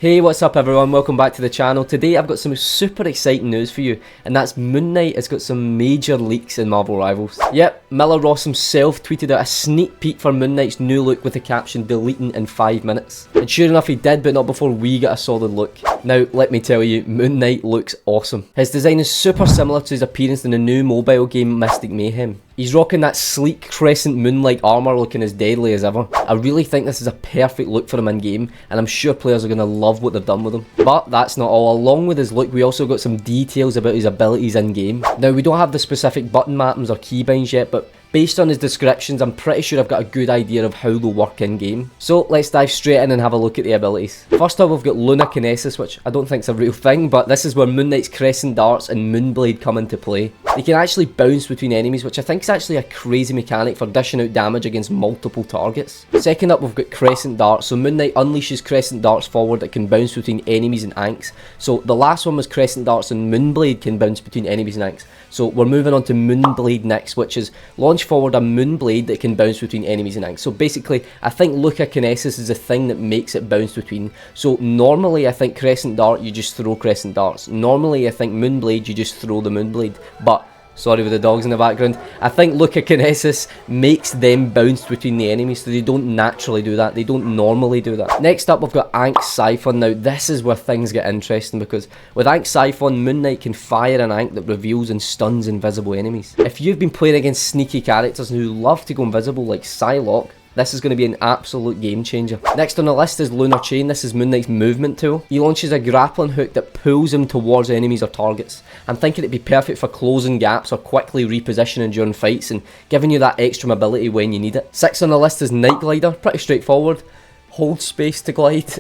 Hey, what's up everyone, welcome back to the channel. Today I've got some super exciting news for you, and that's Moon Knight has got some major leaks in Marvel Rivals. Yep, Miller Ross himself tweeted out a sneak peek for Moon Knight's new look with the caption "deleting in 5 minutes." And sure enough he did, but not before we get a solid look. Now let me tell you, Moon Knight looks awesome. His design is super similar to his appearance in the new mobile game Mystic Mayhem. He's rocking that sleek crescent moon-like armour looking as deadly as ever. I really think this is a perfect look for him in game, and I'm sure players are going to love what they've done with him. But that's not all. Along with his look, we also got some details about his abilities in game. Now we don't have the specific button mappings or keybinds yet, but based on his descriptions, I'm pretty sure I've got a good idea of how they'll work in game. So let's dive straight in and have a look at the abilities. First up, we've got Lunar Kinesis, which I don't think is a real thing, but this is where Moon Knight's Crescent Darts and Moonblade come into play. They can actually bounce between enemies, which I think is actually a crazy mechanic for dishing out damage against multiple targets. Second up, we've got Crescent Darts. So Moon Knight unleashes Crescent Darts forward that can bounce between enemies and anks. So the last one was Crescent Darts, and Moonblade can bounce between enemies and anks. So we're moving on to Moonblade next, which is launch forward a Moonblade that can bounce between enemies and anks. So basically, I think Lunar Kinesis is the thing that makes it bounce between. So normally I think Crescent Dart, you just throw Crescent Darts. Normally I think Moonblade, you just throw the Moonblade. But sorry with the dogs in the background. I think Lunar Kinesis makes them bounce between the enemies, so they don't naturally do that. They don't normally do that. Next up, we've got Ankh Siphon. Now, this is where things get interesting, because with Ankh Siphon, Moon Knight can fire an Ankh that reveals and stuns invisible enemies. If you've been playing against sneaky characters who love to go invisible, like Psylocke, this is going to be an absolute game changer. Next on the list is Lunar Chain. This is Moon Knight's movement tool. He launches a grappling hook that pulls him towards enemies or targets. I'm thinking it'd be perfect for closing gaps or quickly repositioning during fights and giving you that extra mobility when you need it. Sixth on the list is Night Glider. Pretty straightforward. Hold space to glide.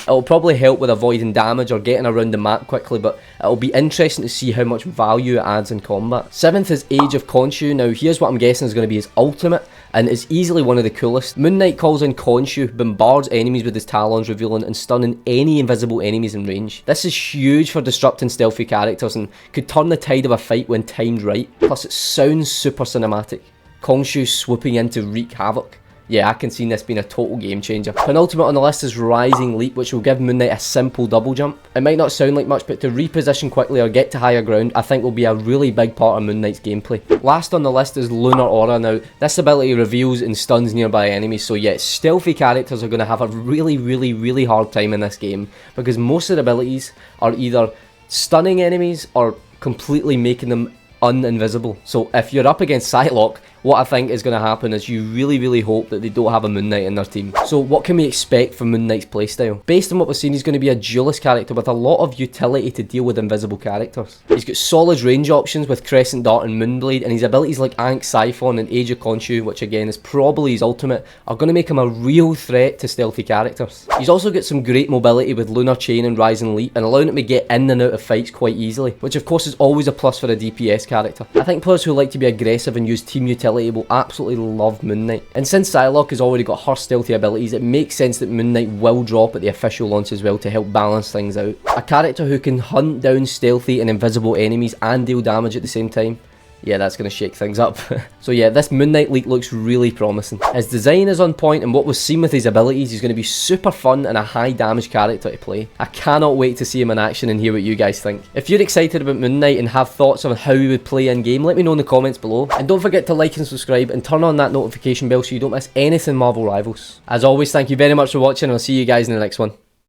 It'll probably help with avoiding damage or getting around the map quickly, but it'll be interesting to see how much value it adds in combat. Seventh is Age of Khonshu. Now here's what I'm guessing is going to be his ultimate, and it's easily one of the coolest. Moon Knight calls in Khonshu, bombards enemies with his talons, revealing and stunning any invisible enemies in range. This is huge for disrupting stealthy characters and could turn the tide of a fight when timed right. Plus it sounds super cinematic. Khonshu swooping in to wreak havoc. Yeah, I can see this being a total game changer. Penultimate on the list is Rising Leap, which will give Moon Knight a simple double jump. It might not sound like much, but to reposition quickly or get to higher ground, I think will be a really big part of Moon Knight's gameplay. Last on the list is Lunar Aura. Now, this ability reveals and stuns nearby enemies, so yeah, stealthy characters are going to have a really hard time in this game, because most of the abilities are either stunning enemies or completely making them uninvisible. So if you're up against Psylocke, what I think is going to happen is you really hope that they don't have a Moon Knight in their team. So what can we expect from Moon Knight's playstyle? Based on what we've seen, he's going to be a duelist character with a lot of utility to deal with invisible characters. He's got solid range options with Crescent Dart and Moonblade, and his abilities like Ankh Siphon and Age of Khonshu, which again is probably his ultimate, are going to make him a real threat to stealthy characters. He's also got some great mobility with Lunar Chain and Rising Leap, and allowing him to get in and out of fights quite easily, which of course is always a plus for a DPS character. I think players who like to be aggressive and use team utility will absolutely love Moon Knight. And since Psylocke has already got her stealthy abilities, it makes sense that Moon Knight will drop at the official launch as well to help balance things out. A character who can hunt down stealthy and invisible enemies and deal damage at the same time. Yeah, that's going to shake things up. So yeah, this Moon Knight leak looks really promising. His design is on point, and what we've seen with his abilities, he's going to be super fun and a high damage character to play. I cannot wait to see him in action and hear what you guys think. If you're excited about Moon Knight and have thoughts on how he would play in game, let me know in the comments below. And don't forget to like and subscribe and turn on that notification bell so you don't miss anything Marvel Rivals. As always, thank you very much for watching, and I'll see you guys in the next one.